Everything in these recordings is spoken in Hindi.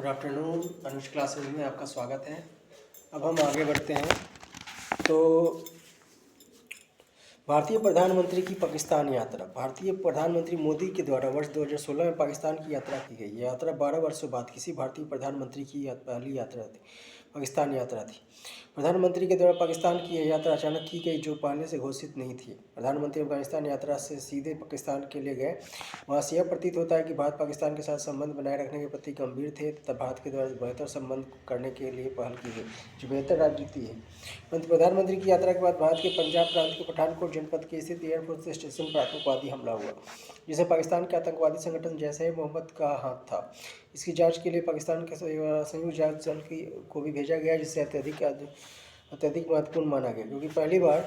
Good afternoon. अनुज क्लासेज में आपका स्वागत है। अब हम आगे बढ़ते हैं। तो भारतीय प्रधानमंत्री की पाकिस्तान यात्रा। भारतीय प्रधानमंत्री मोदी के द्वारा वर्ष 2016 में पाकिस्तान की यात्रा की गई। यह यात्रा 12 वर्षों बाद किसी भारतीय प्रधानमंत्री की पहली यात्रा थी, पाकिस्तान यात्रा थी। प्रधानमंत्री के द्वारा पाकिस्तान की यह यात्रा अचानक की गई, जो पहले से घोषित नहीं थी। प्रधानमंत्री अफगानिस्तान यात्रा से सीधे पाकिस्तान के लिए गए। वहाँ से यह प्रतीत होता है कि भारत पाकिस्तान के साथ संबंध बनाए रखने के प्रति गंभीर थे तथा भारत के द्वारा बेहतर संबंध करने के लिए पहल की गई, जो बेहतर राजनीति है। परंतु प्रधानमंत्री की यात्रा के बाद भारत के पंजाब प्रांत के पठानकोट जनपद के स्थित एयरफोर्स स्टेशन पर आतंकवादी हमला हुआ, जिसमें पाकिस्तान के आतंकवादी संगठन जैश-ए-मोहम्मद का हाथ था। इसकी जांच के लिए पाकिस्तान के संयुक्त जांच दल को भी भेजा गया, जिससे अत्यधिक महत्वपूर्ण माना गया, क्योंकि पहली बार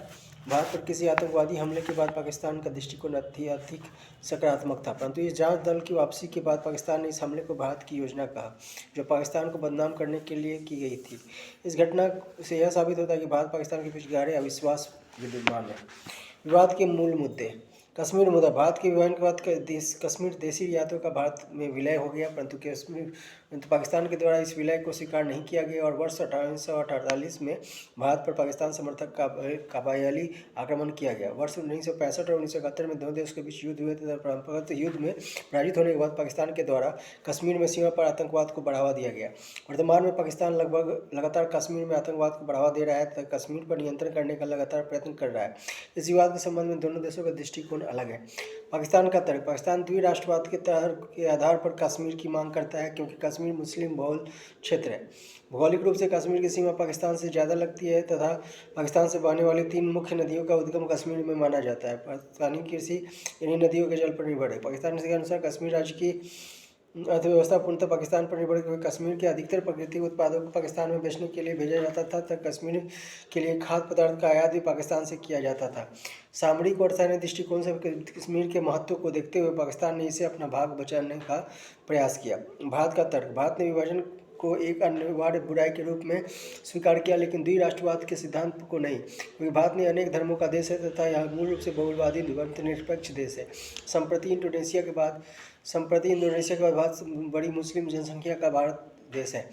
भारत पर किसी आतंकवादी हमले के बाद पाकिस्तान का दृष्टिकोण अधिक सकारात्मक था। परंतु इस जांच दल की वापसी के बाद पाकिस्तान ने इस हमले को भारत की योजना कहा, जो पाकिस्तान को बदनाम करने के लिए की गई थी। इस घटना से यह साबित होता है कि भारत पाकिस्तान के बीच गहरे अविश्वास विद्यमान है। विवाद के मूल मुद्दे। कश्मीर मुद्दा। भारत के विभाजन के बाद कश्मीर देशी रियासतों का भारत में विलय हो गया, परंतु पाकिस्तान के द्वारा इस विलय को स्वीकार नहीं किया गया और वर्ष 1948 में भारत पर पाकिस्तान समर्थक कबायली आक्रमण किया गया। वर्ष 1965 और 1971 में दोनों देशों के बीच युद्ध हुए तथा परंपरागत युद्ध में पराजित होने के बाद पाकिस्तान के द्वारा कश्मीर में सीमा पर आतंकवाद को बढ़ावा दिया गया। वर्तमान में पाकिस्तान लगातार कश्मीर में आतंकवाद को बढ़ावा दे रहा है तथा कश्मीर पर नियंत्रण करने का लगातार प्रयत्न कर रहा है। इस विवाद के संबंध में दोनों देशों का दृष्टिकोण अलग है। पाकिस्तान का तर्क। पाकिस्तान द्विराष्ट्रवाद के आधार पर कश्मीर की मांग करता है, क्योंकि कश्मीर मुस्लिम बहुल क्षेत्र है। भौगोलिक रूप से कश्मीर की सीमा पाकिस्तान से ज़्यादा लगती है तथा पाकिस्तान से बहने वाली 3 मुख्य नदियों का उद्गम कश्मीर में माना जाता है। पाकिस्तानी कृषि इन्हीं नदियों के जल पर निर्भर है। पाकिस्तान के अनुसार कश्मीर राज्य की अर्थव्यवस्था पूर्णतः पाकिस्तान पर निर्भर है, क्योंकि कश्मीर के अधिकतर प्राकृतिक उत्पादों को पाकिस्तान में बेचने के लिए भेजा जाता था तथा कश्मीर के लिए खाद्य पदार्थ का आयात भी पाकिस्तान से किया जाता था। सामरिक और सैन्य दृष्टिकोण से कश्मीर के महत्व को देखते हुए पाकिस्तान ने इसे अपना भाग बचाने का प्रयास किया। भारत का तर्क। भारत ने विभाजन को एक अनिवार्य बुराई के रूप में स्वीकार किया, लेकिन द्विराष्ट्रवाद के सिद्धांत को नहीं, क्योंकि भारत ने अनेक धर्मों का देश है तथा यह मूल रूप से बहुलवादी धर्मनिरपेक्ष देश है। संप्रति इंडोनेशिया के बाद भारत बड़ी मुस्लिम जनसंख्या का भारत देश है।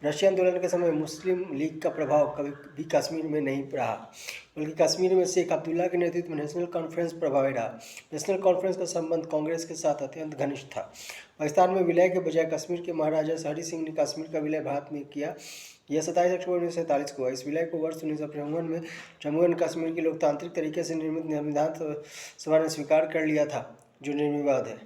रशिया आंदोलन के समय मुस्लिम लीग का प्रभाव कभी भी कश्मीर में नहीं रहा, बल्कि कश्मीर में शेख अब्दुल्ला के नेतृत्व में नेशनल कॉन्फ्रेंस प्रभावी रहा। नेशनल कॉन्फ्रेंस का संबंध कांग्रेस के साथ अत्यंत घनिष्ठ था। पाकिस्तान में विलय के बजाय कश्मीर के महाराजा हरि सिंह ने कश्मीर का विलय भारत में किया। यह 27 अक्टूबर 1947 को हुआ। इस विलय को वर्ष 1953 में जम्मू एंड कश्मीर की लोकतांत्रिक तरीके से निर्मित संविधान सभा ने स्वीकार कर लिया था, जो निर्विवाद है।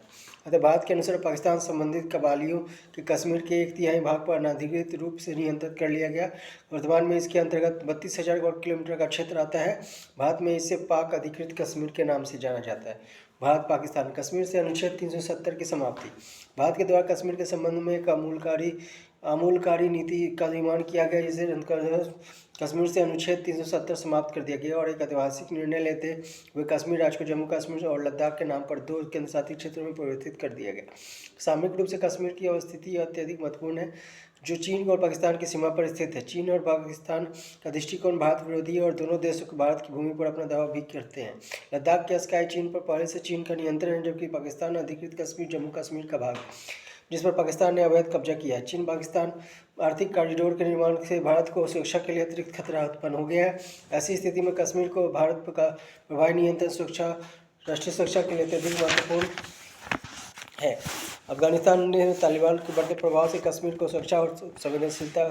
अतः भारत के अनुसार पाकिस्तान संबंधित कबालियों के कश्मीर के 1/3 भाग पर अनधिकृत रूप से नियंत्रित कर लिया गया। वर्तमान में इसके अंतर्गत 32,000 वर्ग किलोमीटर का क्षेत्र आता है। भारत में इसे पाक अधिकृत कश्मीर के नाम से जाना जाता है। भारत पाकिस्तान। कश्मीर से अनुच्छेद 370 की समाप्ति। भारत के द्वारा कश्मीर के संबंध में एक आमूलकारी नीति का निर्माण किया गया, जिसे कश्मीर से अनुच्छेद 370 समाप्त कर दिया गया और एक ऐतिहासिक निर्णय लेते हुए कश्मीर राज्य को जम्मू कश्मीर और लद्दाख के नाम पर 2 केंद्रशासित क्षेत्रों में परिवर्तित कर दिया गया। सामरिक रूप से कश्मीर की अवस्थिति अत्यधिक महत्वपूर्ण है, जो चीन और पाकिस्तान की सीमा पर स्थित है। चीन और पाकिस्तान का दृष्टिकोण भारत विरोधी है और दोनों देशों को भारत की भूमि पर अपना दावा भी करते हैं। लद्दाख के स्काई चीन पर पहले से चीन का नियंत्रण है, जबकि पाकिस्तान अधिकृत कश्मीर जम्मू कश्मीर का भाग है, जिस पर पाकिस्तान ने अवैध कब्जा किया है। चीन पाकिस्तान आर्थिक कॉरिडोर के निर्माण से भारत को सुरक्षा के लिए अतिरिक्त खतरा उत्पन्न हो गया है। ऐसी स्थिति में कश्मीर को भारत का प्रभावी नियंत्रण राष्ट्रीय सुरक्षा के लिए अत्यधिक महत्वपूर्ण है। अफगानिस्तान ने तालिबान के बढ़ते प्रभाव से कश्मीर को सुरक्षा और संवेदनशीलता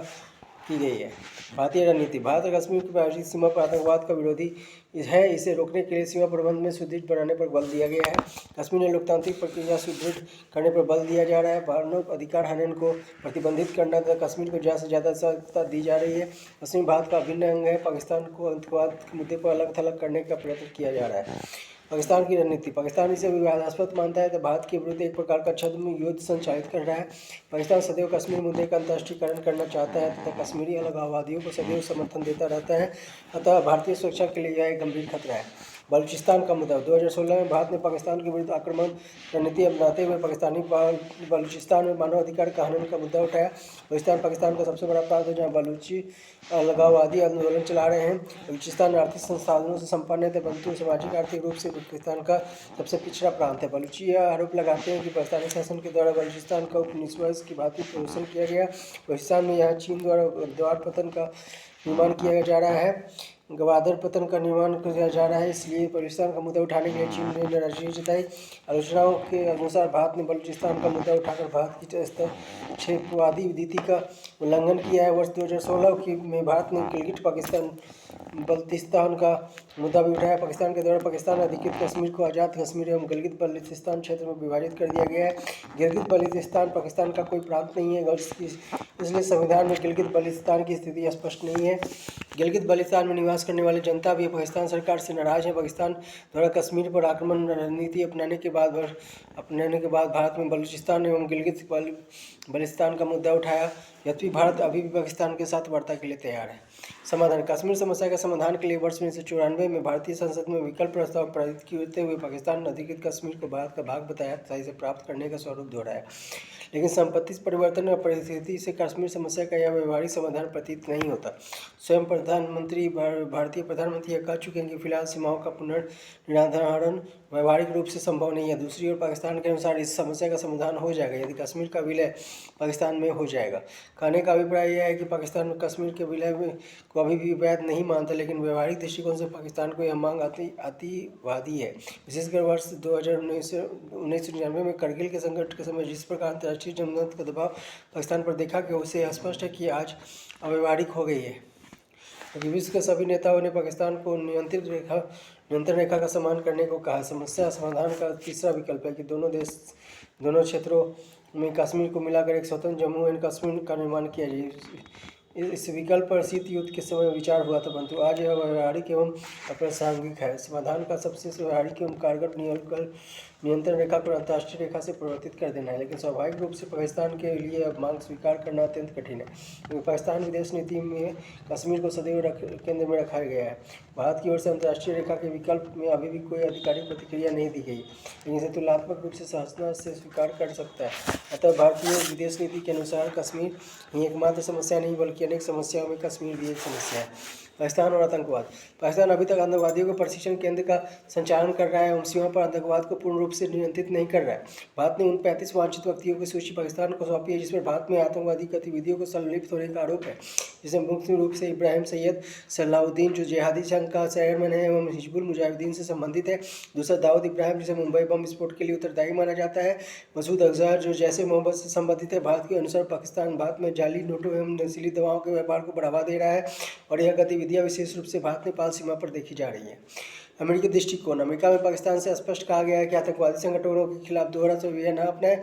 की गई है। भारतीय रणनीति। भारत और कश्मीर की प्रादेशिक सीमा पर आतंकवाद का विरोधी है। इसे रोकने के लिए सीमा प्रबंधन में सुदृढ़ बनाने पर बल दिया गया है। कश्मीर में लोकतांत्रिक प्रक्रिया सुदृढ़ करने पर बल दिया जा रहा है। मानव अधिकार हनन को प्रतिबंधित करना तथा कश्मीर को ज़्यादा से ज़्यादा सहायता दी जा रही है। कश्मीर भारत का अभिन्न अंग है। पाकिस्तान को आतंकवाद के मुद्दे पर अलग थलग करने का प्रयत्न किया जा रहा है। पाकिस्तान की रणनीति। पाकिस्तान इसे विवादास्पद मानता है तो भारत के विरुद्ध एक प्रकार का छद्म युद्ध संचालित कर रहा है। पाकिस्तान सदैव कश्मीर मुद्दे का अंतर्राष्ट्रीयकरण करना चाहता है तथा कश्मीरी अलगाववादियों को सदैव समर्थन देता रहता है। अतः भारतीय सुरक्षा के लिए यह एक गंभीर खतरा है। बलूचिस्तान का मुद्दा 2016 में भारत ने पाकिस्तान के विरुद्ध आक्रमण रणनीति अपनाते हुए पाकिस्तानी बलूचिस्तान में मानवाधिकार का हनन का मुद्दा उठाया। बलूचिस्तान पाकिस्तान का सबसे बड़ा प्रांत है जहाँ बलूची अलगाववादी आंदोलन चला रहे हैं। बलूचिस्तान आर्थिक संसाधनों से संपन्न है परंतु सामाजिक आर्थिक रूप से पाकिस्तान का सबसे पिछड़ा प्रांत है। बलूची यह आरोप लगाते हैं कि पाकिस्तानी शासन के द्वारा बलूचिस्तान का उपनिवेश की भांति प्रदर्शन किया गया। बलूचिस्तान में यहाँ चीन द्वारा द्वार पतन का निर्माण किया जा रहा है, गवादर पतन का निर्माण किया जा रहा है। इसलिए बलूचिस्तान का मुद्दा उठाने के लिए चीन ने नाराजगी जताई। आलोचनाओं के अनुसार भारत ने बलूचिस्तान का मुद्दा उठाकर भारत की हस्तक्षेपवादी नीति का उल्लंघन किया है। वर्ष 2016 में भारत ने गिलगिट बल्तिस्तान का मुद्दा भी उठाया। पाकिस्तान के द्वारा पाकिस्तान अधिकृत कश्मीर को आज़ाद कश्मीर एवं गिलगित बल्तिस्तान क्षेत्र में विभाजित कर दिया गया है। गिलगित बल्तिस्तान पाकिस्तान का कोई प्रांत नहीं है, इसलिए संविधान में गिलगित बल्तिस्तान की स्थिति स्पष्ट नहीं है। गिलगित बल्तिस्तान में निवास करने वाली जनता भी पाकिस्तान सरकार से नाराज है। पाकिस्तान द्वारा कश्मीर पर आक्रमण रणनीति अपनाने के बाद भारत में बलूचिस्तान एवं गिलगित बल्तिस्तान का मुद्दा उठाया। यद्यपि भारत अभी भी पाकिस्तान के साथ वार्ता के लिए तैयार है। समाधान कश्मीर समस्या के समाधान के लिए वर्ष 1994 में भारतीय संसद में विकल्प प्रस्ताव पारित करते हुए पाकिस्तान ने अधिकृत कश्मीर को भारत का भाग बताया तथा इसे प्राप्त करने का स्वरूप दोहराया। लेकिन संपत्ति परिवर्तन और परिस्थिति से कश्मीर समस्या का यह व्यवहारिक समाधान प्रतीत नहीं होता। स्वयं भारतीय प्रधानमंत्री यह कह चुके हैं कि फिलहाल सीमाओं का पुनर्निर्धारण व्यवहारिक रूप से संभव नहीं है। दूसरी ओर पाकिस्तान के अनुसार इस समस्या का समाधान हो जाएगा यदि कश्मीर का विलय पाकिस्तान में हो जाएगा। कहने का अभिप्राय यह है कि पाकिस्तान कश्मीर के विलय को अभी भी वैध नहीं मानता, लेकिन व्यवहारिक दृष्टिकोण से पाकिस्तान को यह मांग अतिवादी है। विशेषकर वर्ष 1999 में करगिल के संकट के समय जिस प्रकार अंतर्राष्ट्रीय जमहूरियत का दबाव पाकिस्तान पर देखा कि उसे स्पष्ट है कि आज अव्यवहारिक हो गई है। क्योंकि विश्व के सभी नेताओं ने पाकिस्तान को नियंत्रण रेखा का सम्मान करने को कहा। समस्या समाधान का तीसरा विकल्प है कि दोनों क्षेत्रों में कश्मीर को मिलाकर एक स्वतंत्र जम्मू एंड कश्मीर का निर्माण किया जाए। इस विकल्प पर शीत युद्ध के समय विचार हुआ था, परंतु आज यह व्यवहारिक एवं अप्रासंगिक है। समाधान का सबसे व्यवहारिक एवं कारगर नियंत्रण रेखा को अंतर्राष्ट्रीय रेखा से परिवर्तित कर देना है, लेकिन स्वाभाविक रूप से पाकिस्तान के लिए अब मांग स्वीकार करना अत्यंत कठिन है, क्योंकि पाकिस्तान विदेश नीति में कश्मीर को सदैव केंद्र में रखा गया है। भारत की ओर से अंतर्राष्ट्रीय रेखा के विकल्प में अभी भी कोई आधिकारिक प्रतिक्रिया नहीं दी गई, लेकिन इसे तुलनात्मक रूप से सहजता से स्वीकार कर सकता है। अतः भारतीय विदेश नीति के अनुसार कश्मीर ही एकमात्र समस्या नहीं बल्कि अनेक समस्याओं में कश्मीर भी एक समस्या है। पाकिस्तान और आतंकवाद। पाकिस्तान अभी तक आतंकवादियों के प्रशिक्षण केंद्र का संचालन कर रहा है एवं सीमा पर आतंकवाद को पूर्ण रूप से नियंत्रित नहीं कर रहा है। भारत ने उन 35 वांछित व्यक्तियों की सूची पाकिस्तान को सौंपी है जिसमें भारत में आतंकवादी गतिविधियों को संलिप्त होने का आरोप है, जिसमें मुख्य रूप से इब्राहिम सैयद सलाउद्दीन जो जिहादी संघ का चेयरमैन है एवं हिजबुल मुजाहिदीन से संबंधित है। दूसरा दाऊद इब्राहिम जिसे मुंबई बम विस्फोट के लिए उत्तरदायी माना जाता है। मसूद अजहर जो जैसे मोहम्मद से संबंधित है। भारत के अनुसार पाकिस्तान भारत में जाली नोटों एवं नशीली दवाओं के व्यापार को बढ़ावा दे रहा है और यह गतिविधियां विशेष रूप से भारत नेपाल सीमा पर देखी जा रही है। अमेरिकी दृष्टिकोण। अमेरिका में पाकिस्तान से स्पष्ट कहा गया है कि आतंकवादी संगठनों के खिलाफ दोहरा रवैया न अपनाएं,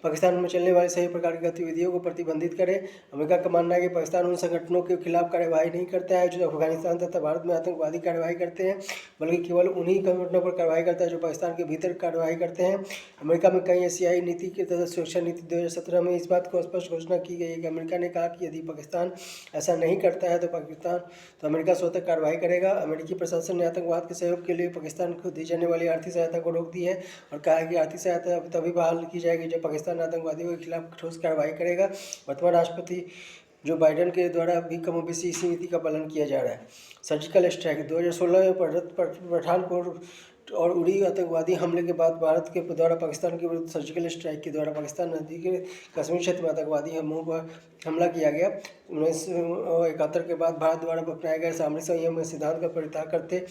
पाकिस्तान में चलने वाली सभी प्रकार की गतिविधियों को प्रतिबंधित करें। अमेरिका का मानना है कि पाकिस्तान उन संगठनों के खिलाफ कार्यवाही नहीं करता है जो अफगानिस्तान तथा भारत में आतंकवादी कार्यवाही करते हैं, बल्कि केवल उन्हीं संगठनों पर कार्रवाई करता है जो पाकिस्तान के भीतर कार्रवाई करते हैं। अमेरिका में कई एशियाई नीति के तहत सुरक्षा नीति 2017 में इस बात को स्पष्ट घोषणा की गई है कि अमेरिका ने कहा कि यदि पाकिस्तान ऐसा नहीं करता है तो अमेरिका स्वतः कार्रवाई करेगा। अमेरिकी प्रशासन ने आतंकवाद के सहयोग के लिए पाकिस्तान को दी जाने वाली आर्थिक सहायता को रोक दी है और कहा है कि आर्थिक सहायता तभी बहाल की जाएगी जब पाकिस्तान आतंकवादियों के खिलाफ ठोस कार्रवाई करेगा। वर्तमान राष्ट्रपति जो बाइडेन के द्वारा भी कमोबेशी इसी नीति का पालन किया जा रहा है। सर्जिकल स्ट्राइक 2016 में पठानकोट और उड़ी आतंकवादी हमले के बाद भारत के द्वारा पाकिस्तान के विरुद्ध सर्जिकल स्ट्राइक के द्वारा पाकिस्तान नदी के कश्मीर क्षेत्र में आतंकवादी हमलों पर हमला किया गया। 1971 के बाद भारत द्वारा अपनाए गए सामरिक संयम सिद्धांत का परित्याग करते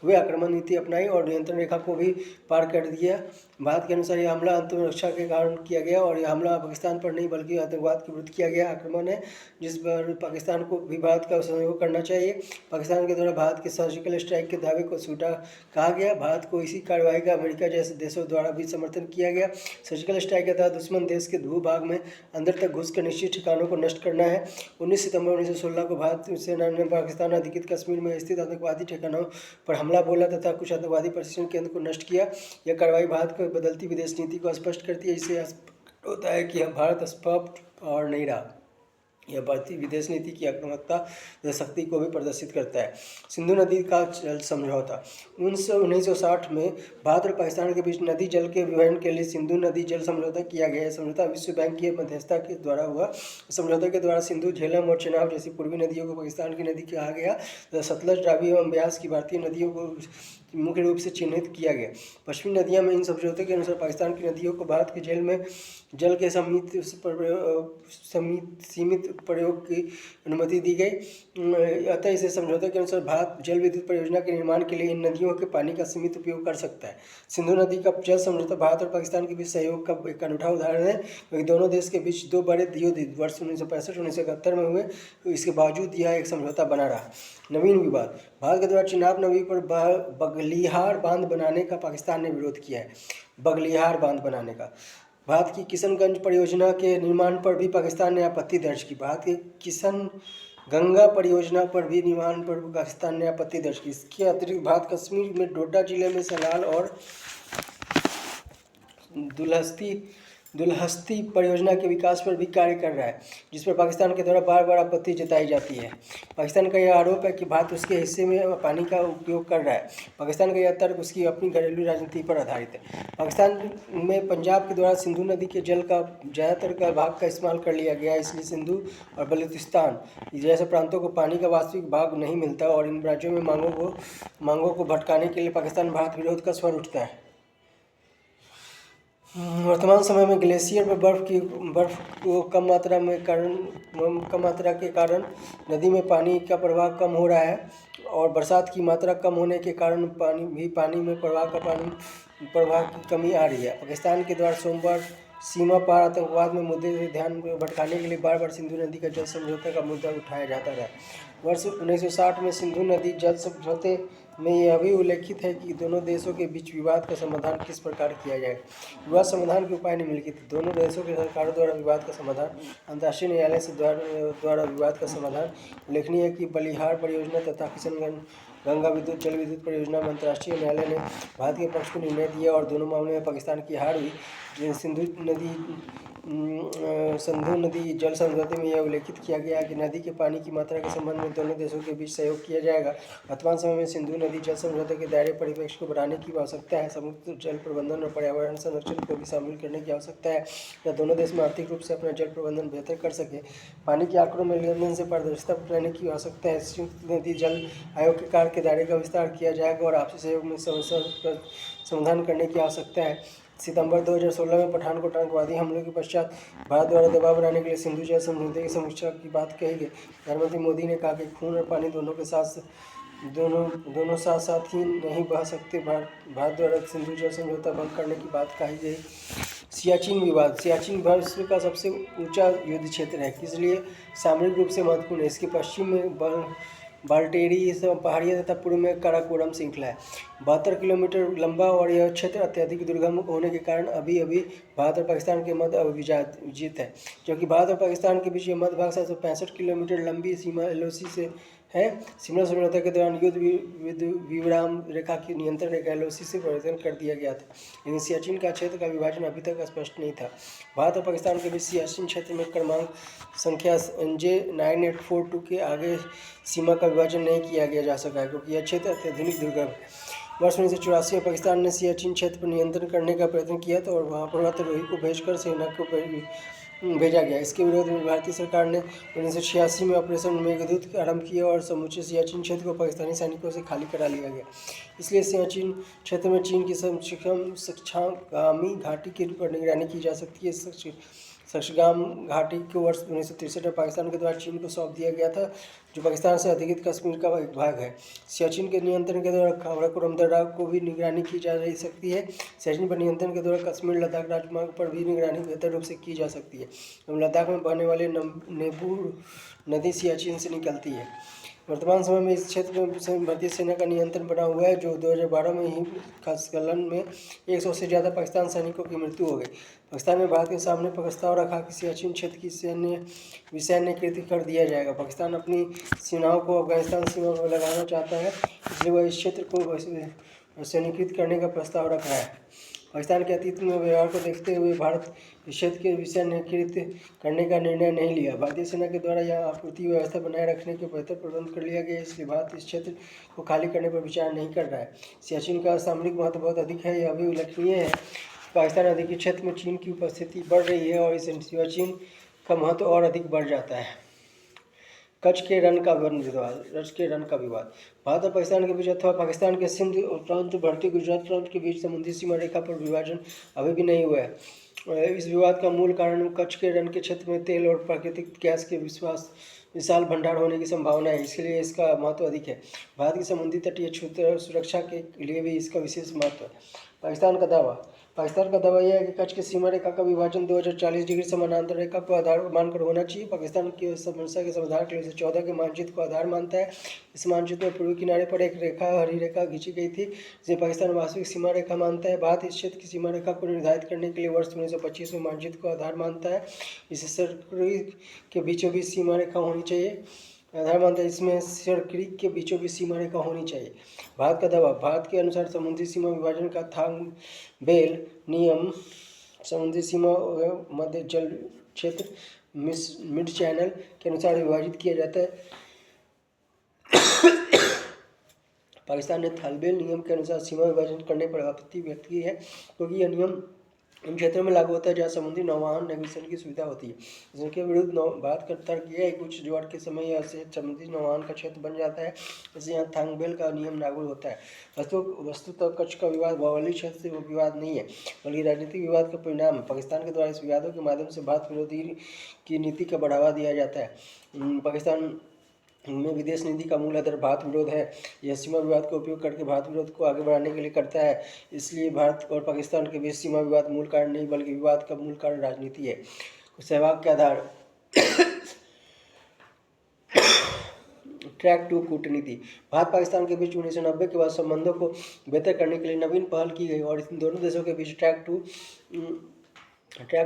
हुए आक्रमण नीति अपनाई और नियंत्रण रेखा को भी पार कर दिया। भारत के अनुसार यह हमला आत्मरक्षा के कारण किया गया और यह हमला पाकिस्तान पर नहीं बल्कि आतंकवाद के विरुद्ध किया गया आक्रमण है, जिस पर पाकिस्तान को भी भारत का सहयोग करना चाहिए। पाकिस्तान के द्वारा भारत के सर्जिकल स्ट्राइक के दावे को झूठा कहा गया। भारत को इसी कार्रवाई का अमेरिका जैसे देशों द्वारा भी समर्थन किया गया। सर्जिकल स्ट्राइक के तहत दुश्मन देश के भूभाग में अंदर तक घुसकर निश्चित ठिकानों को नष्ट करना है। 19 सितंबर 1916 को भारतीय सेना ने पाकिस्तान अधिकृत कश्मीर में स्थित आतंकवादी ठिकानों पर हमला बोला तथा कुछ आतंकवादी प्रशिक्षण केंद्र को नष्ट किया। यह कार्रवाई भारत की बदलती विदेश नीति को स्पष्ट करती है। इससे स्पष्ट होता है कि भारत स्पष्ट और नहीं रहा। यह बढ़ती विदेश नीति की आक्रामकता तथा शक्ति को भी प्रदर्शित करता है। सिंधु नदी का जल समझौता 1960 में भारत और पाकिस्तान के बीच नदी जल के विवहन के लिए सिंधु नदी जल समझौता किया गया। यह समझौता विश्व बैंक की मध्यस्थता के द्वारा हुआ। समझौते के द्वारा सिंधु, झेलम और चेनाब जैसी पूर्वी नदियों को पाकिस्तान की नदी कहा गया तथा सतलज, रावी एवं ब्यास की भारतीय नदियों को मुख्य रूप से चिन्हित किया गया। पश्चिमी नदियां में इन समझौते के अनुसार पाकिस्तान की नदियों को भारत के जेल में जल के सीमित प्रयोग की अनुमति दी गई। अतः इस समझौते के अनुसार भारत जल विद्युत परियोजना के निर्माण के लिए इन नदियों के पानी का सीमित उपयोग कर सकता है। सिंधु नदी का जल समझौता भारत और पाकिस्तान के बीच सहयोग का एक अनूठा उदाहरण है, क्योंकि दोनों देश के बीच दो बड़े युद्ध वर्ष 1965-1971 में हुए, तो इसके बावजूद यह एक समझौता बना रहा। नवीन विवाद भारत के द्वारा चिनाब नदी पर बगलिहार बांध बनाने का पाकिस्तान ने विरोध किया है। बगलिहार बांध बनाने का भारत की किशनगंज परियोजना के निर्माण पर भी पाकिस्तान ने आपत्ति दर्ज की। भारत के किशन गंगा परियोजना पर भी निर्माण पर पाकिस्तान ने आपत्ति दर्ज की। इसके अतिरिक्त भारत कश्मीर में डोडा जिले में सलाल और दुलहस्ती परियोजना के विकास पर भी कार्य कर रहा है, जिस पर पाकिस्तान के द्वारा बार बार आपत्ति जताई जाती है। पाकिस्तान का यह आरोप है कि भारत उसके हिस्से में पानी का उपयोग कर रहा है। पाकिस्तान का यह तर्क उसकी अपनी घरेलू राजनीति पर आधारित है। पाकिस्तान में पंजाब के द्वारा सिंधु नदी के जल का ज़्यादातर का भाग का इस्तेमाल कर लिया गया है, इसलिए सिंधु और बलूचिस्तान जैसे प्रांतों को पानी का वास्तविक भाग नहीं मिलता और इन राज्यों में मांगों को भटकाने के लिए पाकिस्तान भारत विरोध का स्वर उठता है। वर्तमान समय में ग्लेशियर में बर्फ को कम मात्रा के कारण नदी में पानी का प्रवाह कम हो रहा है और बरसात की मात्रा कम होने के कारण पानी में प्रवाह की कमी आ रही है। पाकिस्तान के द्वारा सोमवार सीमा पार आतंकवाद में मुद्दे से ध्यान भटकाने के लिए बार बार सिंधु नदी का जल समझौते का मुद्दा उठाया जाता रहा। वर्ष 1960 में सिंधु नदी जल समझौते में यह भी उल्लेखित है कि दोनों देशों के बीच विवाद का समाधान किस प्रकार किया जाए। विवाद समाधान के उपाय निम्नलिखित थे। दोनों देशों के सरकारों द्वारा विवाद का समाधान, अंतर्राष्ट्रीय न्यायालय से द्वारा विवाद का समाधान। उल्लेखनीय है कि बलिहार परियोजना तथा किशनगंज गंगा जल विद्युत परियोजना में अंतर्राष्ट्रीय न्यायालय ने भारत के पक्ष को निर्णय दिया और दोनों मामले में पाकिस्तान की हार हुई। सिंधु नदी जल समझौते में यह उल्लेखित किया गया कि नदी के पानी की मात्रा के संबंध में दोनों देशों के बीच सहयोग किया जाएगा। वर्तमान समय में सिंधु नदी जल समझौते के दायरे परिप्रेक्ष्य को बढ़ाने की आवश्यकता है। समुद्र जल प्रबंधन और पर्यावरण संरक्षण को भी शामिल करने की आवश्यकता है, या दोनों देश में आर्थिक रूप से अपना जल प्रबंधन बेहतर कर सके। पानी के आंकड़ों में लेनदेन से पारदर्शिता लाने की आवश्यकता है। संयुक्त नदी जल आयोग के कार्य के दायरे का विस्तार किया जाएगा और आपसी सहयोग में समस्या का समाधान करने की आवश्यकता है। सितंबर 2016 में पठानकोट आतंकवादी हमलों के पश्चात भारत द्वारा दबाव बनाने के लिए सिंधु जल समझौते की समीक्षा की बात कही गई। प्रधानमंत्री मोदी ने कहा कि खून और पानी दोनों साथ साथ ही नहीं बह सकते। भारत द्वारा सिंधु जल समझौता भंग करने की बात कही गई। सियाचिन विवाद विश्व का सबसे ऊंचा युद्ध क्षेत्र है, इसलिए सामरिक रूप से महत्वपूर्ण है। इसके पश्चिम में बाल्टेरी पहाड़ियाँ तथा पूर्व में काराकोरम श्रृंखला है। 72 किलोमीटर लंबा और यह क्षेत्र अत्यधिक दुर्गम होने के कारण अभी भारत और पाकिस्तान के मध्य अविभाजित है। क्योंकि भारत और पाकिस्तान के बीच ये मध्य भाग 765 किलोमीटर लंबी सीमा एलओसी से है। शिमला समझौते के दौरान युद्ध विराम रेखा की नियंत्रण रेखा एलओसी से परिवर्तन कर दिया गया था, लेकिन सियाचिन का क्षेत्र का विभाजन अभी तक स्पष्ट नहीं था। भारत और पाकिस्तान के बीच सियाचिन क्षेत्र में क्रमांक संख्या NJ 9842 के आगे सीमा का विभाजन नहीं किया जा सका है, क्योंकि यह क्षेत्र अत्यधिक दुर्गम है। वर्ष 1984 में पाकिस्तान ने सियाचिन क्षेत्र पर नियंत्रण करने का प्रयत्न किया था और वहां पर्वतारोही को भेजकर सेना को भेजा गया। इसके विरोध में भारतीय सरकार ने 1986 में ऑपरेशन मेघदूत आरंभ किया और समूचे सियाचिन क्षेत्र को पाकिस्तानी सैनिकों से खाली करा लिया गया। इसलिए सियाचिन क्षेत्र में चीन की सक्षगामी घाटी के पर निगरानी की जा सकती है। सक्षगाम घाटी को वर्ष 1963 में पाकिस्तान के द्वारा चीन को सौंप दिया गया था, जो पाकिस्तान से अधिकृत कश्मीर का एक भाग है। सियाचिन के नियंत्रण के दौरान काराकोरम दर्रा को भी निगरानी की जा सकती है। सियाचिन पर नियंत्रण के दौरान कश्मीर लद्दाख राजमार्ग पर भी निगरानी बेहतर रूप से की जा सकती है। लद्दाख में बहने वाले नेबू नदी सियाचिन से निकलती है। वर्तमान समय में इस क्षेत्र में भारतीय सेना का नियंत्रण बना हुआ है, जो 2012 में ही खसकलन में 100 से ज़्यादा पाकिस्तान सैनिकों की मृत्यु हो गई। पाकिस्तान ने भारत के सामने प्रस्ताव रखा कि सियाचिन क्षेत्र की सैन्यीकृत कर दिया जाएगा। पाकिस्तान अपनी सेनाओं को अफगानिस्तान सीमा पर लगाना चाहता है, इसलिए वह इस क्षेत्र को सैन्यीकृत करने का प्रस्ताव रख रहा है। पाकिस्तान के अतीत में व्यवहार को देखते हुए भारत इस क्षेत्र के विषय निर्धारित करने का निर्णय नहीं लिया। भारतीय सेना के द्वारा यहाँ आपूर्ति व्यवस्था बनाए रखने के बेहतर प्रबंध कर लिया गया, इसलिए भारत इस क्षेत्र को खाली करने पर विचार नहीं कर रहा है। सियाचिन का सामरिक महत्व बहुत अधिक है, यह भी उल्लेखनीय है। पाकिस्तान अधिकृत क्षेत्र में चीन की उपस्थिति बढ़ रही है और इस सियाचिन का महत्व और अधिक बढ़ जाता है। कच्छ के रण का विवाद भारत और पाकिस्तान के बीच अथवा पाकिस्तान के सिंध प्रांत, भारतीय गुजरात प्रांत के बीच समुद्री सीमा रेखा पर विभाजन अभी भी नहीं हुआ है। इस विवाद का मूल कारण कच्छ के रण के क्षेत्र में तेल और प्राकृतिक गैस के विशाल भंडार होने की संभावना है, इसलिए इसका महत्व अधिक है। भारत की समुद्री तटीय क्षेत्र सुरक्षा के लिए भी इसका विशेष महत्व है। पाकिस्तान का दावा यह है कि कच्छ की सीमा रेखा का विभाजन 2040 डिग्री समानांतर रेखा को आधार मानकर होना चाहिए। पाकिस्तान की समस्या के समाधान के लिए 2014 के मानचित्र को आधार मानता है। इस मानचित्र में पूर्वी किनारे पर एक रेखा, हरी रेखा खींची गई थी, जिसे पाकिस्तान वास्तविक सीमा रेखा मानता है। भारत इस क्षेत्र की सीमा रेखा को निर्धारित करने के लिए वर्ष 1925 में मानचित्र को आधार मानता है। इसे सर्कल के बीचों बीच सीमा रेखा होनी चाहिए आधार मानता है, इसमें सर्कल के बीचों बीच सीमा रेखा होनी चाहिए। भारत का दावा भारत के अनुसार समुद्री सीमा विभाजन का थांगबेल नियम समुद्री सीमा मध्य जल क्षेत्र मिड चैनल के अनुसार विभाजित किया जाता है। पाकिस्तान ने थांगबेल नियम के अनुसार सीमा विभाजन करने पर आपत्ति व्यक्त की है, क्योंकि यह नियम उन क्षेत्रों में लागू होता है जहाँ समुद्री नौवाहन नेविगेशन की सुविधा होती है। जिनके विरुद्ध भारत का तर्क यह है कि कुछ ज्वार के समय यह से समुद्री नौवाहन का क्षेत्र बन जाता है, इसलिए यहाँ थांगबेल का नियम लागू होता है। वस्तुतः कच्छ का विवाद भौगोलिक क्षेत्र से विवाद नहीं है, बल्कि राजनीतिक विवाद का परिणाम है। पाकिस्तान के द्वारा इस विवादों के माध्यम से भारत विरोधी की नीति का बढ़ावा दिया जाता है। पाकिस्तान में विदेश नीति का मूल आधार भारत विरोध है। यह सीमा विवाद का उपयोग करके भारत विरोध को आगे बढ़ाने के लिए करता है। इसलिए भारत और पाकिस्तान के बीच सीमा विवाद मूल कारण नहीं, बल्कि विवाद का मूल कारण राजनीति है। सहवाग के आधार ट्रैक 2 कूटनीति भारत पाकिस्तान के बीच 1990 के बाद संबंधों को बेहतर करने के लिए नवीन पहल की गई और इन दोनों देशों के बीच ट्रैक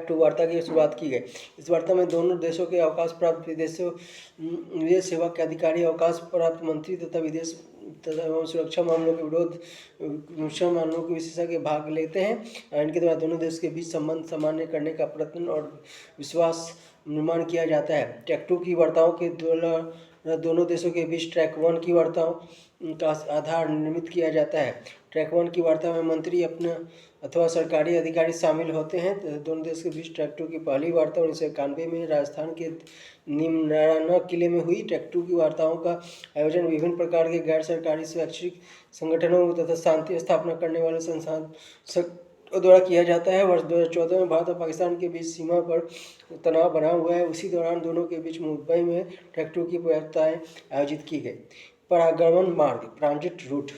टू वार्ता की शुरुआत की गई। इस वार्ता में दोनों देशों के अवकाश प्राप्त विदेश सेवा के अधिकारी, अवकाश प्राप्त मंत्री तथा विदेश तथा सुरक्षा मामलों के विशेषज्ञ भाग लेते हैं। इनके द्वारा दोनों देशों के बीच संबंध सामान्य करने का प्रयत्न और विश्वास निर्माण किया जाता है। ट्रैक 2 की वार्ताओं के दोनों देशों के बीच ट्रैक 1 की वार्ताओं का आधार निर्मित किया जाता है। ट्रैक 1 की वार्ता में मंत्री अपने अथवा सरकारी अधिकारी शामिल होते हैं। दोनों देशों के बीच ट्रैक 2 की पहली वार्ता 1991 में राजस्थान के नीमराना किले में हुई। ट्रैक 2 की वार्ताओं का आयोजन विभिन्न प्रकार के गैर सरकारी स्वैच्छिक संगठनों तथा शांति स्थापना करने वाले संस्थान द्वारा किया जाता है। वर्ष 2014 में भारत और पाकिस्तान के बीच सीमा पर तनाव बना हुआ है। उसी दौरान दोनों के बीच मुंबई में ट्रैक 2 की वार्ताएं आयोजित की गई। परागमन मार्ग ट्रांजिट रूट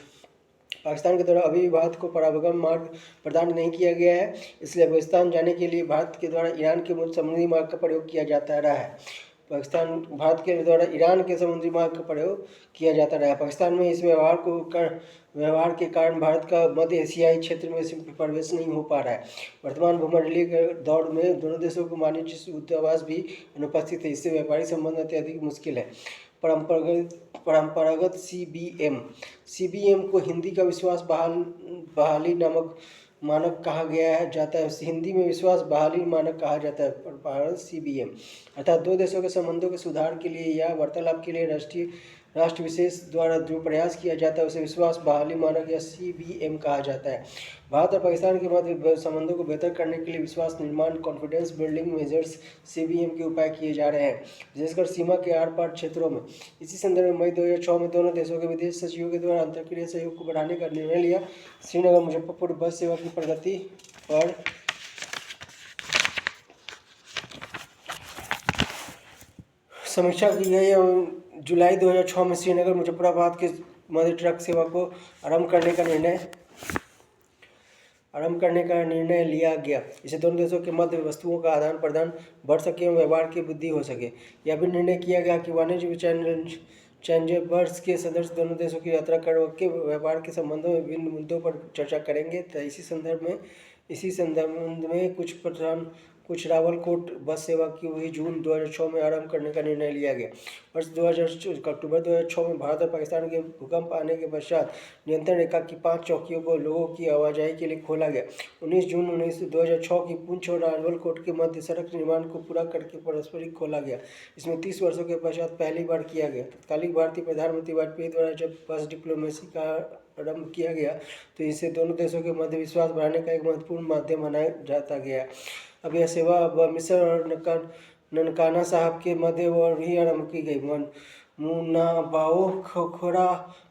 पाकिस्तान के द्वारा अभी भी भारत को परागमन मार्ग प्रदान नहीं किया गया है, इसलिए अफगानिस्तान जाने के लिए भारत के द्वारा ईरान के समुद्री मार्ग का प्रयोग किया जाता रहा है। भारत के द्वारा ईरान के समुद्री मार्ग का प्रयोग किया जाता रहा है। पाकिस्तान में इस व्यवहार के कारण भारत का मध्य एशियाई क्षेत्र में प्रवेश नहीं हो पा रहा है। वर्तमान भूमंडलीय दौर में दोनों देशों को वाणिज्य दूतावास भी अनुपस्थित है, इससे व्यापारिक संबंध अत्यधिक मुश्किल है। परंपरागत सीबीएम को हिंदी का विश्वास बहाली नामक मानक कहा जाता है। हिंदी में विश्वास बहाली मानक कहा जाता है। परंपरागत सीबीएम अर्थात दो देशों के संबंधों के सुधार के लिए या वार्तालाप के लिए राष्ट्र विशेष द्वारा जो प्रयास किया जाता है उसे विश्वास बहाली मानक या सीबीएम कहा जाता है। भारत और पाकिस्तान के मध्य संबंधों को बेहतर करने के लिए विश्वास निर्माण कॉन्फिडेंस बिल्डिंग मेजर्स सीबीएम के उपाय किए जा रहे हैं, विशेषकर सीमा के आर पार क्षेत्रों में। इसी संदर्भ में मई 2006 में दोनों देशों के विदेश सचिवों के द्वारा अंतर्क्रिया सहयोग को बढ़ाने का निर्णय लिया। श्रीनगर मुजफ्फरपुर बस सेवा की प्रगति पर समीक्षा की गई और जुलाई 2006 में श्रीनगर मुजफ्फराबाद के मध्य ट्रक सेवा को आरंभ करने का निर्णय लिया गया। इससे दोनों देशों के मध्य वस्तुओं का आदान प्रदान बढ़ सके और व्यापार की वृद्धि हो सके। यह भी निर्णय किया गया कि वाणिज्य चैम्बर्स के सदस्य दोनों देशों की यात्रा करके व्यापार के संबंधों में विभिन्न मुद्दों पर चर्चा करेंगे। इसी संदर्भ में कुछ कुछ रावलकोट बस सेवा की हुई जून 2006 में आरंभ करने का निर्णय लिया गया। वर्ष 2000 अक्टूबर 2006 में भारत और पाकिस्तान के भूकंप आने के पश्चात नियंत्रण रेखा की 5 चौकियों को लोगों की आवाजाही के लिए खोला गया। 19 जून 2006 की पुंछ और रावलकोट के मध्य सड़क निर्माण को पूरा करके पारस्परिक खोला गया। इसमें 30 वर्षों के पश्चात पहली बार किया गया। तत्कालीन भारतीय प्रधानमंत्री वाजपेयी द्वारा जब बस डिप्लोमेसी का आरंभ किया गया तो इसे दोनों देशों के मध्य विश्वास बढ़ाने का एक महत्वपूर्ण माध्यम बनाया जाता गया। अब यह सेवा मिस्र और ननकाना साहब के मध्य और भी आरंभ की गई। मुनाबाओ खोखरा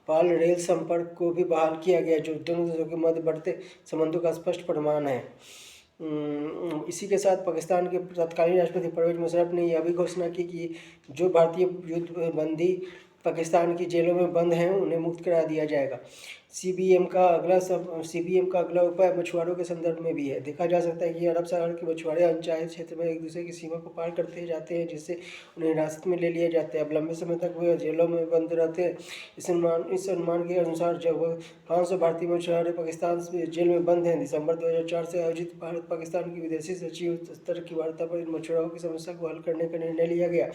पाल रेल संपर्क को भी बहाल किया गया, जो दोनों देशों के मध्य बढ़ते संबंधों का स्पष्ट प्रमाण है। इसी के साथ पाकिस्तान के तत्कालीन राष्ट्रपति परवेज मुशर्रफ ने यह भी घोषणा की कि जो भारतीय युद्धबंदी पाकिस्तान की जेलों में बंद हैं उन्हें मुक्त करा दिया जाएगा। सीबीएम का अगला उपाय मछुआरों के संदर्भ में भी है। देखा जा सकता है कि अरब सागर के मछुआरे अनचाहे क्षेत्र में एक दूसरे की सीमा को पार करते जाते हैं, जिससे उन्हें हिरासत में ले लिया जाता है। अब लंबे समय तक वे जेलों में बंद रहते हैं। इस अनुमान के अनुसार जब 500 भारतीय मछुआरे पाकिस्तान जेल में बंद हैं। दिसंबर 2004 से आयोजित भारत पाकिस्तान की विदेशी सचिव स्तर की वार्ता पर इन मछुआरों की समस्या को हल करने का निर्णय लिया गया।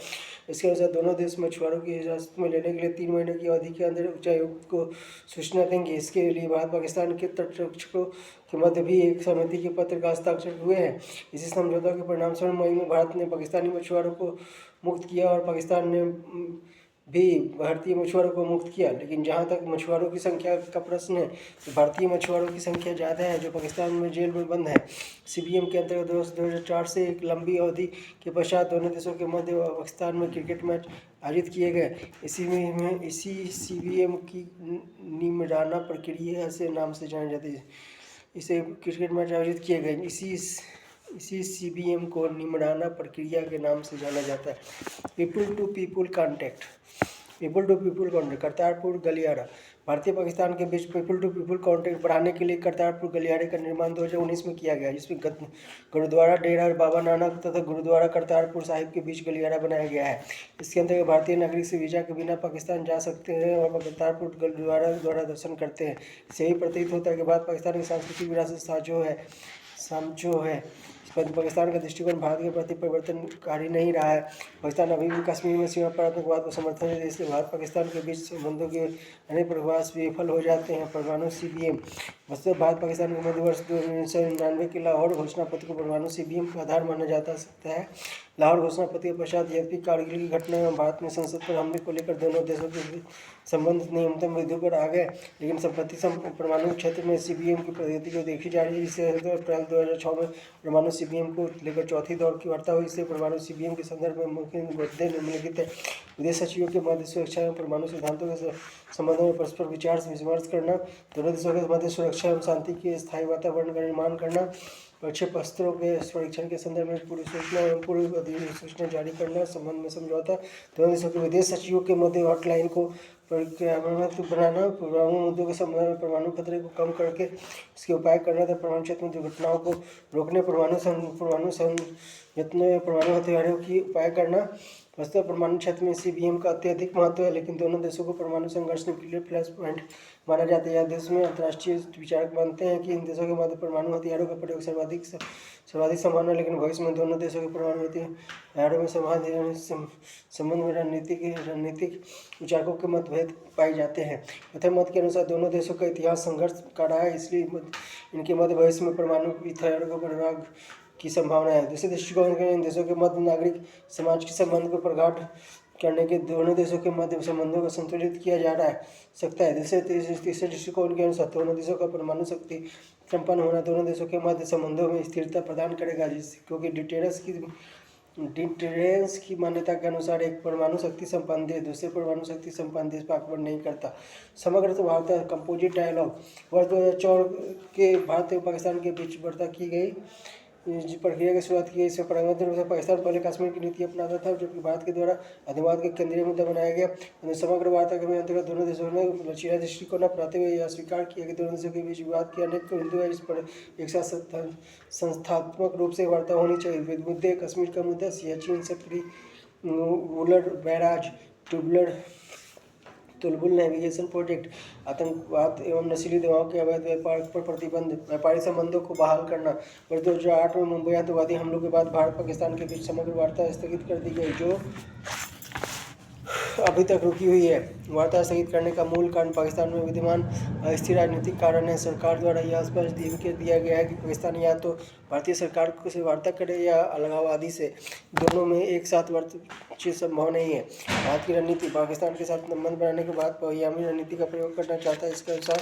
इसके अनुसार दोनों देश मछुआरों की हिरासत में लेने के लिए 3 महीने की अवधि के अंदर उच्चायुक्त को सूचना देंगे। इसके लिए भारत पाकिस्तान के तटरक्षकों के मध्य भी एक सहमति के पत्र का हस्ताक्षर हुए हैं। इसी समझौता के परिणामस्वरूप मई में भारत ने पाकिस्तानी मछुआरों को मुक्त किया और पाकिस्तान ने भी भारतीय मछुआरों को मुक्त किया। लेकिन जहां तक मछुआरों की संख्या का प्रश्न है तो भारतीय मछुआरों की संख्या ज़्यादा है जो पाकिस्तान में जेल में बंद है। सीबीएम के अंतर्गत 2004 से एक लंबी अवधि के पश्चात दोनों देशों के मध्य पाकिस्तान में क्रिकेट मैच आयोजित किए गए। इसी सीबीएम की निमराना प्रक्रिया से नाम से जाने जाते हैं। इसे क्रिकेट मैच आयोजित किए गए। इसी सीबीएम को निमराना प्रक्रिया के नाम से जाना जाता है। People to people contact Kartarpur गलियारा। भारतीय पाकिस्तान के बीच पीपुल टू पीपुल कॉन्टैक्ट बढ़ाने के लिए करतारपुर गलियारे का निर्माण 2019 में किया गया, जिसमें गुरुद्वारा डेरा बाबा नानक तथा गुरुद्वारा करतारपुर साहिब के बीच गलियारा बनाया गया है। इसके अंतर्गत भारतीय नागरिक से वीजा के बिना पाकिस्तान जा सकते हैं और करतारपुर गुरुद्वारा द्वारा दर्शन करते हैं। इससे यही प्रतीत होता है कि भारत पाकिस्तान की सांस्कृतिक विरासत समझो है। पाकिस्तान का दृष्टिकोण भारत के प्रति परिवर्तनकारी नहीं रहा है। पाकिस्तान अभी भी कश्मीर में सीमा पर आतंकवाद को समर्थन देता है, इसलिए भारत पाकिस्तान के बीच संबंधों के अनेक प्रयास विफल हो जाते हैं। परमाणु सीबीएम। वस्तुतः भारत पाकिस्तान के मध्य वर्ष 1999 के लाहौर घोषणा पत्र को परमाणु सीबीएम का आधार माना जा सकता है। लाहौर घोषणा पत्र के पश्चात यद्यपि कारगिल की घटना एवं भारत में संसद पर हमले को लेकर दोनों देशों के संबंध न्यूनतम बिंदु पर आ गए, लेकिन संप्रति परमाणु क्षेत्र में सीबीएम की प्रगति को देखी जा रही है। इससे अप्रैल 2006 में परमाणु सीबीएम को लेकर चौथी दौर की वार्ता हुई। इससे परमाणु सीबीएम के संदर्भ में मुख्य मुद्दे निम्नलिखित है। विदेश सचिवों के मध्य सुरक्षा एवं परमाणु सिद्धांतों के संबंधों में परस्पर विचार विमर्श करना, दोनों देशों के मध्य सुरक्षा एवं शांति के स्थायी वातावरण का निर्माण करना, प्रक्षेपास्त्रों के परीक्षण के संदर्भ में पूर्व सूचना एवं पूर्व अधिसूचना जारी करना, संबंध में समझौता, दोनों देशों के विदेश सचिवों के मध्य हॉटलाइन को क्रियान्वित बनाना, परमाणु मुद्दों के संबंध में परमाणु खतरे को कम करके इसके उपाय करना तथा परमाणु क्षेत्र में दुर्घटनाओं को रोकने परमाणु संयंत्रों या परमाणु हथियारों की उपाय करना। वस्तुतः परमाणु क्षेत्र में सीबीएम का अत्यधिक महत्व है, लेकिन दोनों देशों को परमाणु संघर्ष न्यूक्लियर फ्लैश पॉइंट माना जाता है। यह देश में अंतर्राष्ट्रीय विचारक मानते हैं कि इन देशों के मध्य परमाणु हथियारों का प्रयोग सर्वाधिक संभावना, लेकिन भविष्य में दोनों देशों के परमाणु हथियारों में संबंध में रणनीतिक विचारकों के मतभेद पाए जाते हैं। प्रथम मत के अनुसार दोनों देशों का इतिहास संघर्ष का रहा है, इसलिए इनके मध्य भविष्य में परमाणु हथियारों का प्रयोग की संभावना है। दूसरे दृष्टिकोण के इन देशों के मध्य नागरिक समाज के संबंध को प्रगाढ़ करने के दोनों देशों के मध्य संबंधों को संतुलित किया जा रहा सकता है। तीसरे दृष्टिकोण के अनुसार दोनों देशों का परमाणु शक्ति संपन्न होना दोनों देशों के मध्य संबंधों में स्थिरता प्रदान करेगा, क्योंकि डिटेरेंस की मान्यता के अनुसार एक परमाणु शक्ति संपन्न देश दूसरे परमाणु शक्ति संपन्न देश पर आक्रमण नहीं करता। समग्र स्वभावतः कंपोजिट डायलॉग। वर्ष 2004 के भारत एवं पाकिस्तान के बीच वार्ता की गई प्रक्रिया की शुरुआत की गई। इसमें परंपरागत रूप से पाकिस्तान पहले कश्मीर की नीति अपनाता था, जबकि भारत के द्वारा अधिवाद का केंद्रीय मुद्दा बनाया गया। समग्र वार्ता के अंतर्गत दोनों देशों ने लचीला दृष्टिकोण अपनाते हुए यह स्वीकार किया कि दोनों देशों के बीच विवाद के अनेक बिंदु है, इस पर एक साथ संस्थात्मक रूप से वार्ता होनी चाहिए। मुद्दे कश्मीर का मुद्दा, सियाचिन सक्रिय Wular barrage, tubular Tulbul navigation project, आतंकवाद एवं नशीली दवाओं के अवैध व्यापार पर प्रतिबंध, व्यापारिक संबंधों को बहाल करना। वर्ष 2008 में मुंबई आतंकवादी हमलों के बाद भारत पाकिस्तान के बीच समग्र वार्ता स्थगित कर दी गई, जो अभी तक रुकी हुई है। वार्ता स्थगित करने का मूल कारण पाकिस्तान में विद्यमान अस्थिर राजनीतिक कारण है। सरकार द्वारा यह स्पष्ट दिया गया है कि पाकिस्तान या तो भारतीय सरकार से वार्ता करे या अलगाववादी से, दोनों में एक साथ बातचीत संभव नहीं है। भारत की रणनीति, पाकिस्तान के साथ संबंध बनाने के बाद बहुआयामी रणनीति का प्रयोग करना चाहता है। इसके अनुसार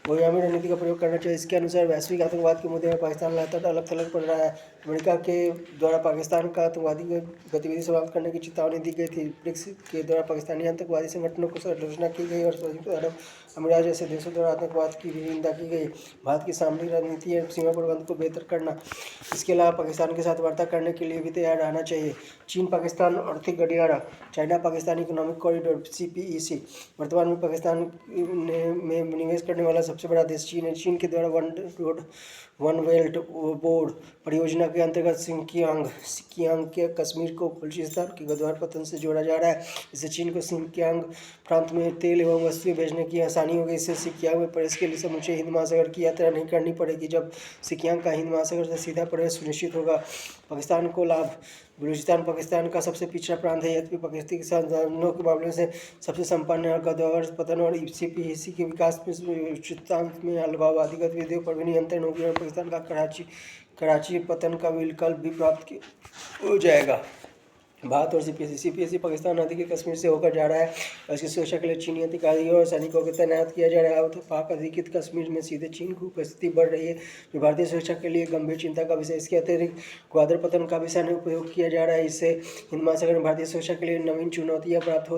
बहुआयामी रणनीति का प्रयोग करना चाहिए। इसके अनुसार वैश्विक आतंकवाद के मुद्दे में पाकिस्तान लगातार अलग थलग पड़ रहा है। अमेरिका के द्वारा पाकिस्तान का आतंकवादी गतिविधि समाप्त करने की चेतावनी दी गई थी। ब्रिक्स के द्वारा पाकिस्तानी आतंकवादी संगठनों को आलोचना की गई और संयुक्त अरब अमीरात जैसे देशों द्वारा आतंकवाद की भी निंदा की गई। भारत की सामरिक रणनीति और सीमा प्रबंधन को बेहतर करना, इसके अलावा पाकिस्तान के साथ वार्ता करने के लिए भी तैयार रहना चाहिए। चीन पाकिस्तान आर्थिक गलियारा, China Pakistan economic corridor CPEC, वर्तमान में पाकिस्तान में निवेश करने वाला सबसे बड़ा देश चीन है। चीन के द्वारा one road one belt board परियोजना के अंतर्गत सिंकियांग के कश्मीर को बलूचिस्तान के गद्वार पतन से जोड़ा जा रहा है। इससे चीन को सिंकियांग प्रांत में तेल एवं वस्तुएं भेजने की आसानी होगी। इससे सिंकियांग में प्रवेश के लिए समूचे हिंद महासागर की यात्रा नहीं करनी पड़ेगी। जब सिंकियांग का हिंद महासागर से सीधा प्रवेश सुनिश्चित होगा, पाकिस्तान को लाभ। बलूचिस्तान पाकिस्तान का सबसे पिछड़ा प्रांत है, यद्यपि पाकिस्तान के संसाधनों के मामले से सबसे संपन्न है। गद्वार पतन और CPEC के विकास में बलूचिस्तान में अलगाववादी गतिविधियों पर भी नियंत्रण होगी और पाकिस्तान का कराची पतन का विकल्प भी प्राप्त हो जाएगा। भारत और CPEC पाकिस्तान नदी के कश्मीर से होकर जा रहा है। इसकी सुरक्षा के लिए चीनी अधिकारियों और सैनिकों को तैनात किया जा रहा है। तो पाक अधिकृत कश्मीर में सीधे चीन की उपस्थिति बढ़ रही है, जो भारतीय सुरक्षा के लिए गंभीर चिंता का विषय। इसके अतिरिक्त ग्वादर पतन का भी सैन्य उपयोग किया जा रहा है। इससे हिंद महासागर में भारतीय सुरक्षा के लिए नवीन चुनौतियाँ प्राप्त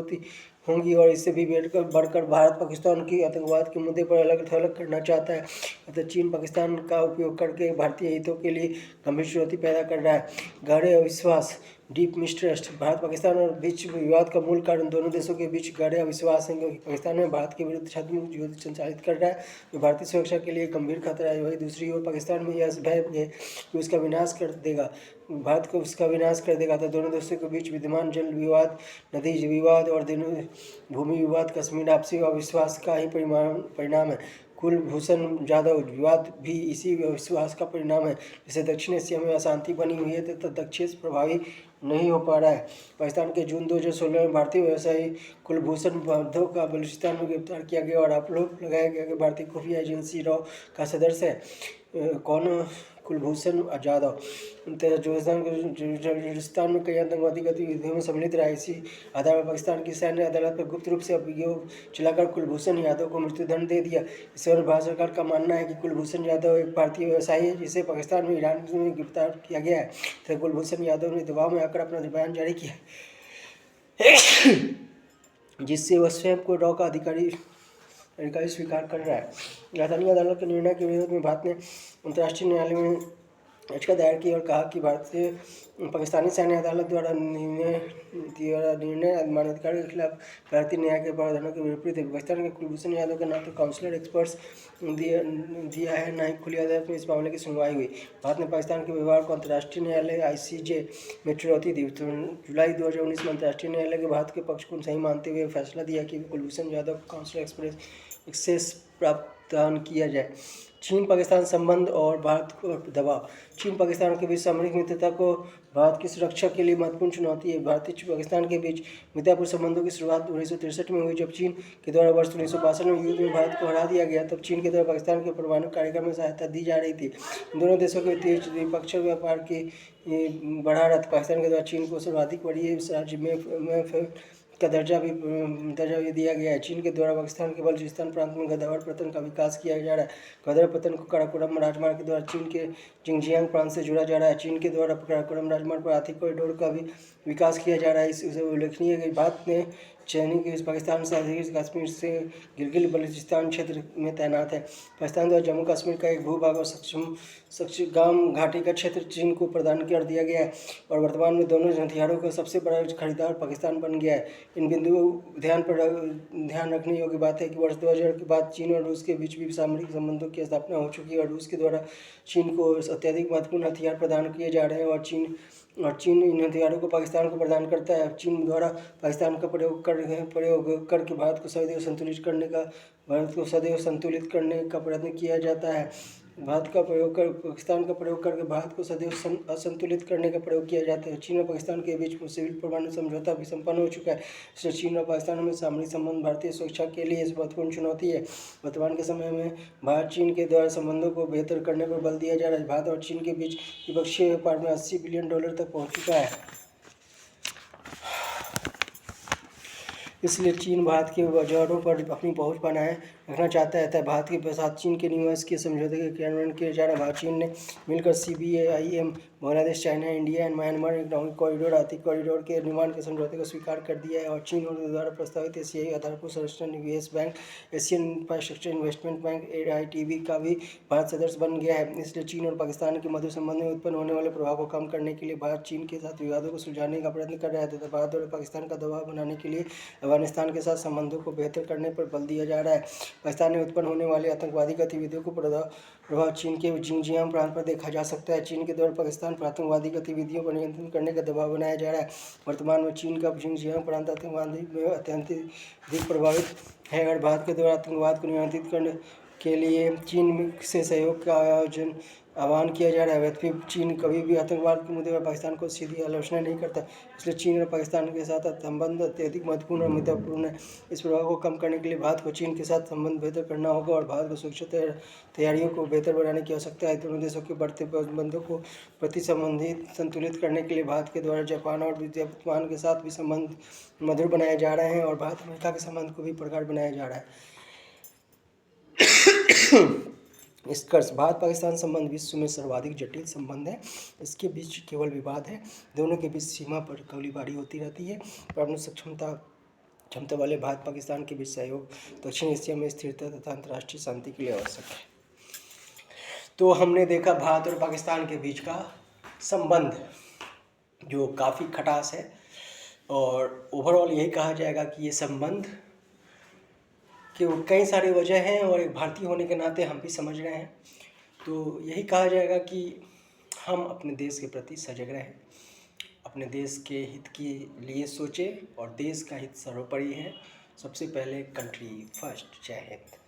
होंगी और इससे भी बढ़कर भारत पाकिस्तान की आतंकवाद के मुद्दे पर अलग थलग करना चाहता है। अतः चीन पाकिस्तान का उपयोग करके भारतीय हितों के लिए गंभीर चुनौती पैदा कर रहा है। गहरे अविश्वास, डीप मिसट्रस्ट, भारत पाकिस्तान और बीच विवाद का मूल कारण दोनों देशों के बीच गहरे अविश्वास है, क्योंकि पाकिस्तान में भारत के विरुद्ध छद्म युद्ध संचालित कर रहा है, जो भारतीय सुरक्षा के लिए गंभीर खतरा है। वही दूसरी ओर पाकिस्तान में यह भय है कि उसका विनाश कर देगा, भारत को उसका विनाश कर देगा। तो दोनों देशों के बीच विद्यमान जल विवाद, नदी विवाद और भूमि विवाद, कश्मीर आपसी अविश्वास का ही परिणाम है। कुलभूषण जाधव विवाद भी इसी अविश्वास का परिणाम है। जैसे दक्षिण एशिया में अशांति बनी हुई है तथा दक्षिण प्रभावी नहीं हो पा रहा है। पाकिस्तान के जून 2016 में भारतीय व्यवसायी कुलभूषण जाधव का बलूचिस्तान में गिरफ्तार किया गया और आरोप लगाया गया कि भारतीय खुफिया एजेंसी रॉ का सदस्य है। कौन? कुलभूषण जाधव राजस्थान में कई आतंकवादी गतिविधियों में सम्मिलित रहा। इसी आधार पर पाकिस्तान की सैन्य अदालत पर गुप्त रूप से अभियोग चलाकर कुलभूषण यादव को मृत्युदंड दे दिया। इस पर भारत सरकार का मानना है कि कुलभूषण यादव एक भारतीय व्यवसायी है, जिसे पाकिस्तान में ईरान में गिरफ्तार किया गया है। तो कुलभूषण यादव ने दबाव में आकर अपना बयान जारी किया, जिससे वह स्वयं को रॉ का अधिकारी स्वीकार कर रहा है। राजधानी अदालत के निर्णय के विरोध में भारत ने अंतर्राष्ट्रीय न्यायालय में याचिका दायर की और कहा कि भारतीय पाकिस्तानी सैन्य अदालत द्वारा निर्णय मानवाधिकार के खिलाफ भारतीय न्याय के प्रावधानों के विपरीत है। पाकिस्तान के कुलभूषण यादव का नाम तो काउंसलर एक्सपर्ट्स दिया है, न ही खुली अदालत में इस मामले की सुनवाई हुई। भारत ने पाकिस्तान के व्यवहार को अंतर्राष्ट्रीय न्यायालय ICJ में चुनौती दी। तो जुलाई 2019 में अंतर्राष्ट्रीय न्यायालय के भारत के पक्ष को सही मानते हुए फैसला दिया कि कुलभूषण यादव को काउंसलर एक्सेस प्रदान किया जाए। चीन पाकिस्तान संबंध और भारत को दबाव। चीन पाकिस्तान के बीच सामरिक मित्रता को भारत की सुरक्षा के लिए महत्वपूर्ण चुनौती है। भारतीय पाकिस्तान के बीच मित्रतापूर्ण संबंधों की शुरुआत 1963 में हुई, जब चीन के द्वारा वर्ष 1962 में युद्ध में भारत को हरा दिया गया। तब चीन के द्वारा पाकिस्तान के परमाणु कार्यक्रम में सहायता दी जा रही थी। दोनों देशों के बीच द्विपक्षीय व्यापार की बढ़ा रहा था। पाकिस्तान के द्वारा चीन को सर्वाधिक बड़ी राज्य में का दर्जा भी दिया गया है। चीन के द्वारा पाकिस्तान के बलूचिस्तान प्रांत में गद्वार पतन का विकास किया जा रहा है। गद्वार पतन को काराकोरम राजमार्ग के द्वारा चीन के जिंगजियांग प्रांत से जोड़ा जा रहा है। चीन के द्वारा काराकोरम राजमार्ग पर आर्थिक कॉरिडोर का भी विकास किया जा रहा है। इससे उल्लेखनीय है कि भारत ने सैनिक पाकिस्तान से अधिकृत कश्मीर से गिलगित बल्तिस्तान क्षेत्र में तैनात है। पाकिस्तान द्वारा जम्मू कश्मीर का एक भूभाग और सक्चगाम घाटी का क्षेत्र चीन को प्रदान कर दिया गया है और वर्तमान में दोनों हथियारों का सबसे बड़ा खरीदार पाकिस्तान बन गया है। इन बिंदुओं ध्यान रखने योग्य बात है कि वर्ष 2000 के बाद चीन और रूस के बीच भी सामरिक संबंधों की स्थापना हो चुकी है और रूस के द्वारा चीन को अत्यधिक महत्वपूर्ण हथियार प्रदान किए जा रहे हैं और चीन इन हथियारों को पाकिस्तान को प्रदान करता है। चीन द्वारा पाकिस्तान का प्रयोग करके भारत को सदैव संतुलित करने का प्रयत्न किया जाता है। पाकिस्तान का प्रयोग करके भारत को सदैव असंतुलित करने का प्रयोग किया जाता है। चीन और पाकिस्तान के बीच सिविल परमाणु समझौता भी संपन्न हो चुका है। इसलिए चीन और पाकिस्तान में सामरिक संबंध भारतीय सुरक्षा के लिए महत्वपूर्ण चुनौती है। वर्तमान के समय में भारत चीन के द्वारा संबंधों को बेहतर करने पर बल दिया जा रहा है। भारत और चीन के बीच द्विपक्षीय व्यापार में $80 बिलियन तक पहुँच चुका है। इसलिए चीन भारत के बाजारों पर अपनी पहुंच बनाए रखना चाहता है। भारत के साथ चीन के निवेश के समझौते के क्रियान्वयन किए जा रहे भारत चीन ने मिलकर CBAIM Bangladesh, China, India and Myanmar economic corridor आर्थिक कॉरिडोर के निर्माण के समझौते को स्वीकार कर दिया है और चीन और द्वारा प्रस्तावित एशियाई आधारभूत संरचना निवेश bank, Asian infrastructure investment bank AITB का भी भारत सदस्य बन गया है। इसलिए चीन और पाकिस्तान के मधुर संबंध में उत्पन्न होने वाले प्रभाव को कम करने के लिए भारत चीन के साथ विवादों को सुलझाने का प्रयत्न कर रहा है तथा भारत और पाकिस्तान का दबाव बनाने के लिए अफगानिस्तान के साथ संबंधों को बेहतर करने पर बल दिया जा रहा है। पाकिस्तान में उत्पन्न होने वाली आतंकवादी गतिविधियों को प्रभाव चीन के जिंगजियांग प्रांत पर देखा जा सकता है। चीन के द्वारा पाकिस्तान पर आतंकवादी गतिविधियों पर नियंत्रण करने का दबाव बनाया जा रहा है। वर्तमान में चीन का जिंगजियांग प्रांत आतंकवादी में अत्यधिक प्रभावित है और भारत के द्वारा आतंकवाद को नियंत्रित करने के लिए चीन से सहयोग का आह्वान किया जा रहा है। वैसे चीन कभी भी आतंकवाद के मुद्दे पर पाकिस्तान को सीधी आलोचना नहीं करता, इसलिए चीन और पाकिस्तान के साथ संबंध अत्यधिक महत्वपूर्ण और महत्वपूर्ण है। इस प्रभाव को कम करने के लिए भारत को चीन के साथ संबंध बेहतर करना होगा और भारत को सुरक्षा तैयारियों को बेहतर बनाने की आवश्यकता है। दोनों देशों के बढ़ते संबंधों को संतुलित करने के लिए भारत के द्वारा जापान और वियतनाम के साथ भी संबंध मधुर बनाए जा रहे हैं और भारत अमेरिका के संबंध को भी प्रगाढ़ बनाया जा रहा है। निष्कर्ष, भारत पाकिस्तान संबंध विश्व में सर्वाधिक जटिल संबंध है। इसके बीच केवल विवाद है। दोनों के बीच सीमा पर गोलीबारी होती रहती है। परमाणु क्षमता वाले भारत पाकिस्तान के बीच सहयोग दक्षिण एशिया में स्थिरता तथा अंतर्राष्ट्रीय शांति के लिए आवश्यक है। तो हमने देखा भारत और पाकिस्तान के बीच का संबंध जो काफ़ी खटास है और ओवरऑल यही कहा जाएगा कि ये संबंध कि कई सारी वजह हैं और एक भारतीय होने के नाते हम भी समझ रहे हैं। तो यही कहा जाएगा कि हम अपने देश के प्रति सजग रहें, अपने देश के हित के लिए सोचें और देश का हित सर्वोपरि है। सबसे पहले कंट्री फर्स्ट। जय हिंद।